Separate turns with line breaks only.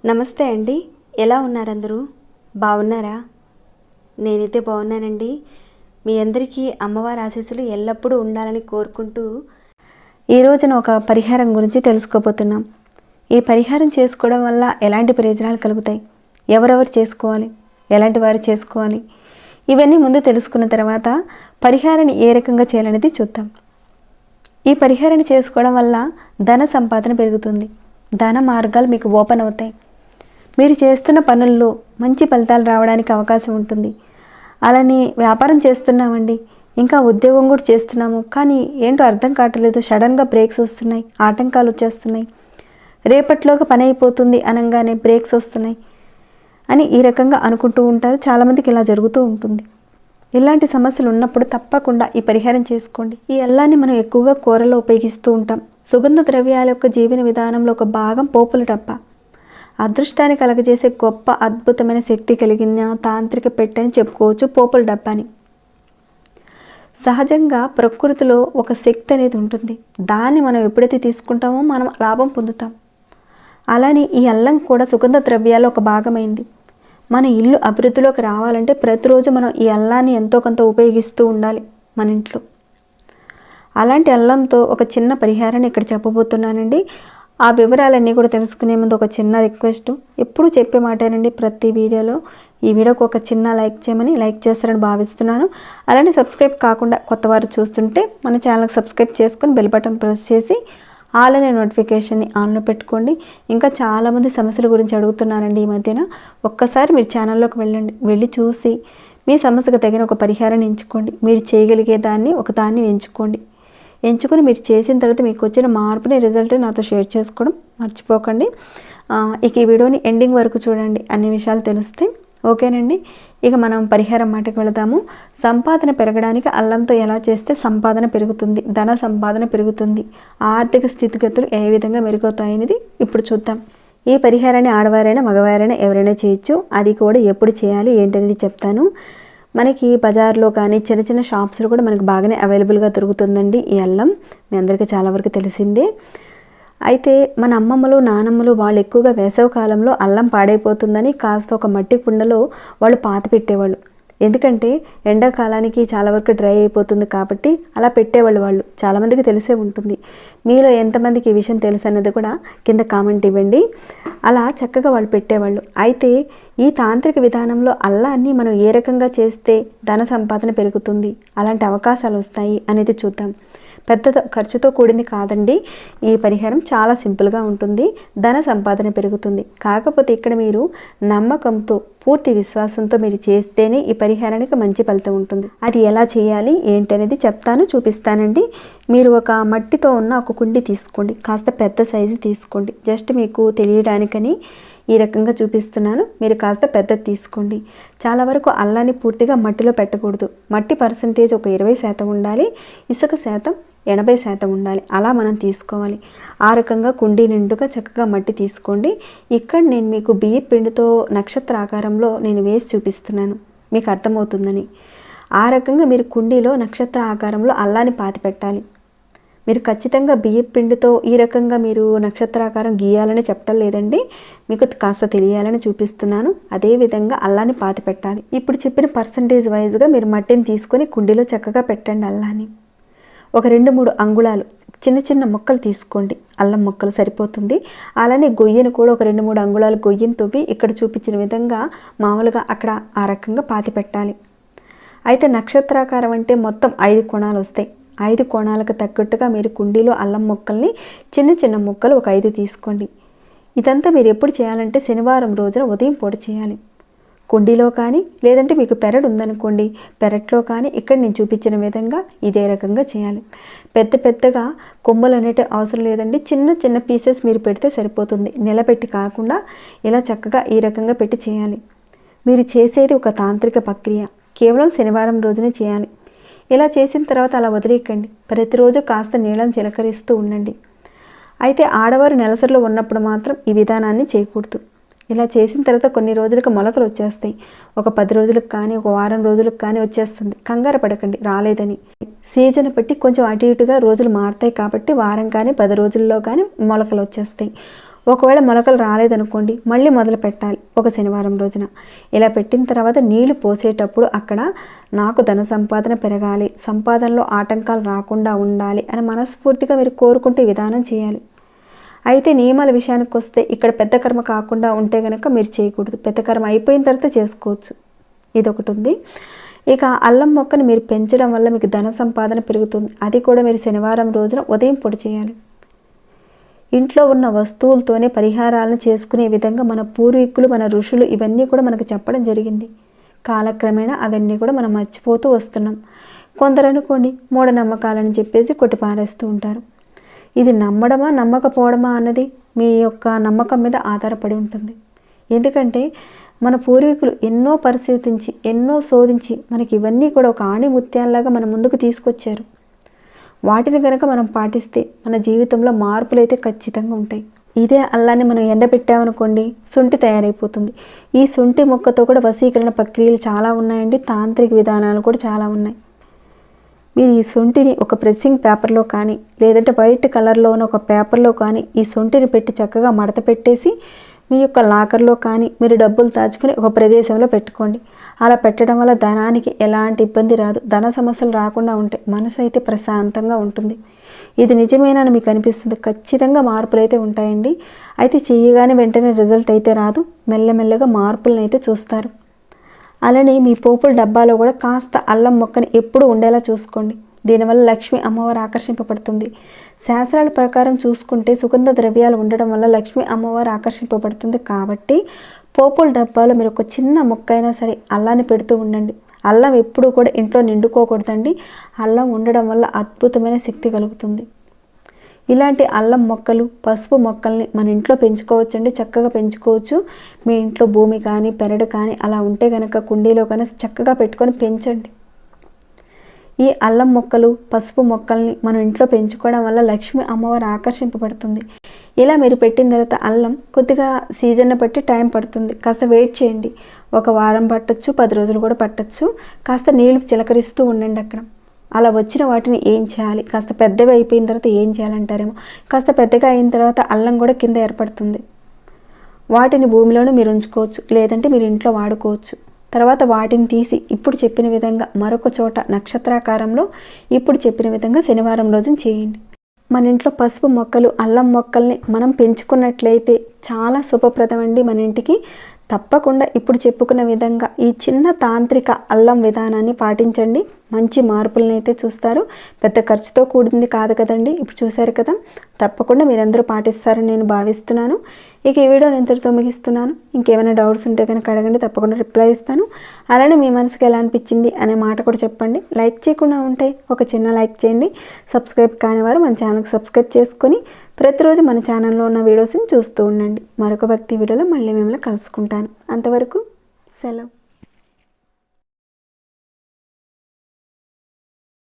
నమస్తే అండి, ఎలా ఉన్నారు అందరూ? బాగున్నారా? నేనైతే బాగున్నానండి. మీ అందరికీ అమ్మవారి ఆశీస్సులు ఎల్లప్పుడూ ఉండాలని కోరుకుంటూ ఈ రోజున ఒక పరిహారం గురించి తెలుసుకోబోతున్నాం. ఈ పరిహారం చేసుకోవడం వల్ల ఎలాంటి ప్రయోజనాలు కలుగుతాయి, ఎవరెవరు చేసుకోవాలి, ఎలాంటి వారు చేసుకోవాలి, ఇవన్నీ ముందు తెలుసుకున్న తర్వాత పరిహారాన్ని ఏ రకంగా చేయాలనేది చూద్దాం. ఈ పరిహారాన్ని చేసుకోవడం వల్ల ధన సంపాదన పెరుగుతుంది, ధన మార్గాలు మీకు ఓపెన్ అవుతాయి. మీరు చేస్తున్న పనుల్లో మంచి ఫలితాలు రావడానికి అవకాశం ఉంటుంది. అలానే వ్యాపారం చేస్తున్నామండి, ఇంకా ఉద్యోగం కూడా చేస్తున్నాము, కానీ ఏంటో అర్థం కావట్లేదు, సడన్గా బ్రేక్స్ వస్తున్నాయి, ఆటంకాలు వచ్చేస్తున్నాయి, రేపట్లోగా పని అయిపోతుంది అనగానే బ్రేక్స్ వస్తున్నాయి అని ఈ రకంగా అనుకుంటూ ఉంటారు. చాలామందికి ఇలా జరుగుతూ ఉంటుంది. ఇలాంటి సమస్యలు ఉన్నప్పుడు తప్పకుండా ఈ పరిహారం చేసుకోండి. ఈ అల్లాన్ని మనం ఎక్కువగా కూరలో ఉపయోగిస్తూ ఉంటాం. సుగంధ ద్రవ్యాల యొక్క జీవన విధానంలో ఒక భాగం పోపుల డబ్బా. అదృష్టాన్ని కలగజేసే గొప్ప అద్భుతమైన శక్తి కలిగిన తాంత్రిక పెట్టని చెప్పుకోవచ్చు పోపుల డబ్బాని. సహజంగా ప్రకృతిలో ఒక శక్తి అనేది ఉంటుంది, దాన్ని మనం ఎప్పుడైతే తీసుకుంటామో మనం లాభం పొందుతాం. అలానే ఈ అల్లం కూడా సుగంధ ద్రవ్యాలు ఒక భాగమైంది. మన ఇల్లు అభివృద్ధిలోకి రావాలంటే ప్రతిరోజు మనం ఈ అల్లాన్ని ఎంతో కొంత ఉపయోగిస్తూ ఉండాలి మన ఇంట్లో. అలాంటి అల్లంతో ఒక చిన్న పరిహారాన్ని ఇక్కడ చెప్పబోతున్నానండి. ఆ వివరాలన్నీ కూడా తెలుసుకునే ముందు ఒక చిన్న రిక్వెస్ట్, ఎప్పుడు చెప్పే మాటేనండి ప్రతి వీడియోలో. ఈ వీడియోకి ఒక చిన్న లైక్ చేయమని, లైక్ చేస్తారని భావిస్తున్నాను. అలానే సబ్స్క్రైబ్ కాకుండా కొత్తవారు చూస్తుంటే మన ఛానల్కి సబ్స్క్రైబ్ చేసుకొని బెల్ బటన్ ప్రెస్ చేసి ఆల్ అనే నోటిఫికేషన్ని ఆన్లో పెట్టుకోండి. ఇంకా చాలామంది సమస్యల గురించి అడుగుతున్నారండి ఈ మధ్యన. ఒక్కసారి మీరు ఛానల్లోకి వెళ్ళి చూసి మీ సమస్యకు తగిన ఒక పరిహారాన్ని ఎంచుకోండి. మీరు చేయగలిగే దాన్ని ఎంచుకొని మీరు చేసిన తర్వాత మీకు వచ్చిన మార్పుని రిజల్ట్ నాతో షేర్ చేసుకోవడం మర్చిపోకండి. ఇక ఈ వీడియోని ఎండింగ్ వరకు చూడండి, అన్ని విషయాలు తెలుస్తాయి. ఓకేనండి, ఇక మనం పరిహారం మాటకు వెళదాము. సంపాదన పెరగడానికి అల్లంతో ఎలా చేస్తే సంపాదన పెరుగుతుంది, ధన సంపాదన పెరుగుతుంది, ఆర్థిక స్థితిగతులు ఏ విధంగా మెరుగవుతాయి అనేది ఇప్పుడు చూద్దాం. ఈ పరిహారాన్ని ఆడవారైనా మగవారైనా ఎవరైనా చేయొచ్చు. అది కూడా ఎప్పుడు చేయాలి ఏంటనేది చెప్తాను. మనకి బజార్లో కానీ చిన్న చిన్న షాప్స్లో కూడా మనకు బాగానే అవైలబుల్గా దొరుకుతుందండి ఈ అల్లం. మీ అందరికీ చాలా వరకు తెలిసిందే. అయితే మన అమ్మమ్మలు నానమ్మలు వాళ్ళు ఎక్కువగా వేసవి కాలంలో అల్లం పాడైపోతుందని కాస్త ఒక మట్టి కుండలో వాళ్ళు పాతి పెట్టేవాళ్ళు. ఎందుకంటే ఎండాకాలానికి చాలా వరకు డ్రై అయిపోతుంది కాబట్టి అలా పెట్టేవాళ్ళు. వాళ్ళు చాలామందికి తెలిసే ఉంటుంది. మీలో ఎంతమందికి ఈ విషయం తెలుసు అన్నది కూడా కింద కామెంట్ ఇవ్వండి. అలా చక్కగా వాళ్ళు పెట్టేవాళ్ళు. అయితే ఈ తాంత్రిక విధానంలో అల్లాన్ని మనం ఏ రకంగా చేస్తే ధన సంపాదన పెరుగుతుంది, అలాంటి అవకాశాలు వస్తాయి అనేది చూద్దాం. పెద్ద ఖర్చుతో కూడింది కాదండి ఈ పరిహారం, చాలా సింపుల్గా ఉంటుంది, ధన సంపాదన పెరుగుతుంది. కాకపోతే ఇక్కడ మీరు నమ్మకంతో పూర్తి విశ్వాసంతో మీరు చేస్తేనే ఈ పరిహారానికి మంచి ఫలితం ఉంటుంది. అది ఎలా చేయాలి ఏంటనేది చెప్తాను, చూపిస్తానండి. మీరు ఒక మట్టితో ఉన్న ఒక కుండి తీసుకోండి, కాస్త పెద్ద సైజు తీసుకోండి. జస్ట్ మీకు తెలియడానికని ఈ రకంగా చూపిస్తున్నాను. మీరు కాస్త పెద్దది తీసుకోండి. చాలా వరకు అల్లాన్ని పూర్తిగా మట్టిలో పెట్టకూడదు. మట్టి పర్సంటేజ్ ఒక 20% ఉండాలి, ఇసుక శాతం 80% ఉండాలి. అలా మనం తీసుకోవాలి. ఆ రకంగా కుండీ నిండుగా చక్కగా మట్టి తీసుకోండి. ఇక్కడ నేను మీకు బియ్య పిండితో నక్షత్ర ఆకారంలో నేను వేసి చూపిస్తున్నాను, మీకు అర్థమవుతుందని. ఆ రకంగా మీరు కుండీలో నక్షత్ర ఆకారంలో అల్లాన్ని పాతి పెట్టాలి. మీరు ఖచ్చితంగా బియ్య పిండితో ఈ రకంగా మీరు నక్షత్రాకారం గీయాలని చెప్పడం లేదండి, మీకు కాస్త తెలియాలని చూపిస్తున్నాను. అదేవిధంగా అల్లాన్ని పాతి పెట్టాలి. ఇప్పుడు చెప్పిన పర్సంటేజ్ వైజ్గా మీరు మట్టిని తీసుకొని కుండీలో చక్కగా పెట్టండి. అల్లాన్ని ఒక 2-3 అంగుళాలు చిన్న చిన్న ముక్కలు తీసుకోండి, అల్లం ముక్కలు సరిపోతుంది. అలానే గొయ్యను కూడా ఒక 2-3 అంగుళాలు గొయ్యను తవ్వి ఇక్కడ చూపించిన విధంగా మామూలుగా అక్కడ ఆ రకంగా పాతి పెట్టాలి. అయితే నక్షత్రాకారం అంటే మొత్తం 5 కోణాలు వస్తాయి. 5 కోణాలకు తగ్గట్టుగా మీరు కుండీలో అల్లం ముక్కల్ని చిన్న చిన్న ముక్కలు ఒక 5 తీసుకోండి. ఇదంతా మీరు ఎప్పుడు చేయాలంటే శనివారం రోజున ఉదయం పూట చేయాలి. కుండీలో కానీ లేదంటే మీకు పెరడు ఉందనుకోండి పెరట్లో కానీ ఇక్కడ నేను చూపించిన విధంగా ఇదే రకంగా చేయాలి. పెద్దగా కొమ్మలు అనేటి అవసరం లేదండి, చిన్న చిన్న పీసెస్ మీరు పెడితే సరిపోతుంది. నిలబెట్టి కాకుండా ఇలా చక్కగా ఈ రకంగా పెట్టి చేయాలి. మీరు చేసేది ఒక తాంత్రిక ప్రక్రియ, కేవలం శనివారం రోజునే చేయాలి. ఇలా చేసిన తర్వాత అలా వదిలేయకండి. ప్రతిరోజు కాస్త నీళ్ళని చిలకరిస్తూ ఉండండి. అయితే ఆడవారు నెలసరిలో ఉన్నప్పుడు మాత్రం ఈ విధానాన్ని చేయకూడదు. ఇలా చేసిన తర్వాత కొన్ని రోజులకు మొలకలు వచ్చేస్తాయి. ఒక 10 రోజులకు కానీ ఒక వారం రోజులకు కానీ వచ్చేస్తుంది. కంగారు పడకండి రాలేదని. సీజన్ బట్టి కొంచెం అటు ఇటుగా రోజులు మారుతాయి కాబట్టి వారం కానీ 10 రోజుల్లో కానీ మొలకలు వచ్చేస్తాయి. ఒకవేళ మొలకలు రాలేదనుకోండి మళ్ళీ మొదలు పెట్టాలి ఒక శనివారం రోజున. ఇలా పెట్టిన తర్వాత నీళ్లు పోసేటప్పుడు అక్కడ నాకు ధన సంపాదన పెరగాలి, సంపాదనలో ఆటంకాలు రాకుండా ఉండాలి అని మనస్ఫూర్తిగా మీరు కోరుకుంటే విధానం చేయాలి. అయితే నియమాల విషయానికి వస్తే ఇక్కడ పెద్ద కర్మ కాకుండా ఉంటే కనుక మీరు చేయకూడదు. పెద్ద కర్మ అయిపోయిన తర్వాత చేసుకోవచ్చు. ఇదొకటి ఉంది. ఇక అల్లం మొక్కను మీరు పెంచడం వల్ల మీకు ధన సంపాదన పెరుగుతుంది. అది కూడా మీరు శనివారం రోజున ఉదయం పొడి చేయాలి. ఇంట్లో ఉన్న వస్తువులతోనే పరిహారాలను చేసుకునే విధంగా మన పూర్వీకులు మన ఋషులు ఇవన్నీ కూడా మనకు చెప్పడం జరిగింది. కాలక్రమేణా అవన్నీ కూడా మనం మర్చిపోతూ వస్తున్నాం. కొందరు అనుకోండి మూఢనమ్మకాలని చెప్పేసి కొట్టిపారేస్తూ ఉంటారు. ఇది నమ్మడమా నమ్మకపోవడమా అన్నది మీ యొక్క నమ్మకం మీద ఆధారపడి ఉంటుంది. ఎందుకంటే మన పూర్వీకులు ఎన్నో పరిశీలించి ఎన్నో శోధించి మనకి ఇవన్నీ కూడా ఒక ఆణిముత్యాల్లాగా మన ముందుకు తీసుకొచ్చారు. వాటిని కనుక మనం పాటిస్తే మన జీవితంలో మార్పులు అయితే ఖచ్చితంగా ఉంటాయి. ఇదే అల్లాన్ని మనం ఎండబెట్టామనుకోండి శొంఠి తయారైపోతుంది. ఈ శొంఠి మొక్కతో కూడా వశీకరణ ప్రక్రియలు చాలా ఉన్నాయండి. తాంత్రిక విధానాలు కూడా చాలా ఉన్నాయి. మీరు ఈ శొంఠిని ఒక ప్రెస్సింగ్ పేపర్లో కానీ లేదంటే వైట్ కలర్లో ఉన్న ఒక పేపర్లో కానీ ఈ శొంఠిని పెట్టి చక్కగా మడత పెట్టేసి మీ యొక్క లాకర్లో కానీ మీరు డబ్బులు దాచుకొని ఒక ప్రదేశంలో పెట్టుకోండి. అలా పెట్టడం వల్ల ధనానికి ఎలాంటి ఇబ్బంది రాదు. ధన సమస్యలు రాకుండా ఉంటాయి. మనసు అయితే ప్రశాంతంగా ఉంటుంది. ఇది నిజమేనని మీకు అనిపిస్తుంది. ఖచ్చితంగా మార్పులు అయితే ఉంటాయండి. అయితే చేయగానే వెంటనే రిజల్ట్ అయితే రాదు. మెల్లమెల్లగా మార్పులను అయితే చూస్తారు. అలానే మీ పోపుల డబ్బాలో కూడా కాస్త అల్లం మొక్కని ఎప్పుడు ఉండేలా చూసుకోండి. దీనివల్ల లక్ష్మీ అమ్మవారు ఆకర్షింపబడుతుంది. శాస్త్రాల ప్రకారం చూసుకుంటే సుగంధ ద్రవ్యాలు ఉండడం వల్ల లక్ష్మీ అమ్మవారు ఆకర్షింపబడుతుంది. కాబట్టి పోపుల డబ్బాలో మీరు ఒక చిన్న మొక్క అయినా సరే అల్లాన్ని పెడుతూ ఉండండి. అల్లం ఎప్పుడూ కూడా ఇంట్లో నిండుకోకూడదండి. అల్లం ఉండడం వల్ల అద్భుతమైన శక్తి కలుగుతుంది. ఇలాంటి అల్లం మొక్కలు పసుపు మొక్కల్ని మన ఇంట్లో పెంచుకోవచ్చండి. చక్కగా పెంచుకోవచ్చు. మీ ఇంట్లో భూమి కానీ పెరడు కానీ అలా ఉంటే కనుక కుండీలో కానీ చక్కగా పెట్టుకొని పెంచండి. ఈ అల్లం మొక్కలు పసుపు మొక్కల్ని మనం ఇంట్లో పెంచుకోవడం వల్ల లక్ష్మీ అమ్మవారు ఆకర్షింపబడుతుంది. ఇలా మీరు పెట్టిన తర్వాత అల్లం కొద్దిగా సీజన్ బట్టి టైం పడుతుంది. కాస్త వెయిట్ చేయండి. ఒక వారం పట్టచ్చు, 10 రోజులు కూడా పట్టచ్చు. కాస్త నీళ్లు చిలకరిస్తూ ఉండండి అక్కడ. అలా వచ్చిన వాటిని ఏం చేయాలి, కాస్త పెద్దవి అయిపోయిన తర్వాత ఏం చేయాలంటారేమో. కాస్త పెద్దగా అయిన తర్వాత అల్లం కూడా కింద ఏర్పడుతుంది. వాటిని భూమిలోనే మీరు ఉంచుకోవచ్చు, లేదంటే మీరు ఇంట్లో వాడుకోవచ్చు. తర్వాత వాటిని తీసి ఇప్పుడు చెప్పిన విధంగా మరొక చోట నక్షత్రాకారంలో ఇప్పుడు చెప్పిన విధంగా శనివారం రోజున చేయండి. మన ఇంట్లో పసుపు మొక్కలు అల్లం మొక్కల్ని మనం పెంచుకున్నట్లయితే చాలా శుభప్రదం అండి మన ఇంటికి. తప్పకుండా ఇప్పుడు చెప్పుకున్న విధంగా ఈ చిన్న తాంత్రిక అల్లం విధానాన్ని పాటించండి. మంచి మార్పులను అయితే చూస్తారు. పెద్ద ఖర్చుతో కూడింది కాదు కదండి. ఇప్పుడు చూశారు కదా. తప్పకుండా మీరందరూ పాటిస్తారని నేను భావిస్తున్నాను. ఇక ఈ వీడియో నేను ఇంతటితో ముగిస్తున్నాను. ఇంకేమైనా డౌట్స్ ఉంటే కనుక అడగండి, తప్పకుండా రిప్లై ఇస్తాను. అలానే మీ మనసుకి ఎలా అనిపించింది అనే మాట కూడా చెప్పండి. లైక్ చేయకుండా ఉంటే ఒక చిన్న లైక్ చేయండి. సబ్స్క్రైబ్ కాని వారు మన ఛానల్కి సబ్స్క్రైబ్ చేసుకొని ప్రతిరోజు మన ఛానల్లో ఉన్న వీడియోస్ని చూస్తూ ఉండండి. మరొక భక్తి వీడియోలో మళ్ళీ మిమ్మల్ని కలుసుకుంటాను. అంతవరకు సెలవు.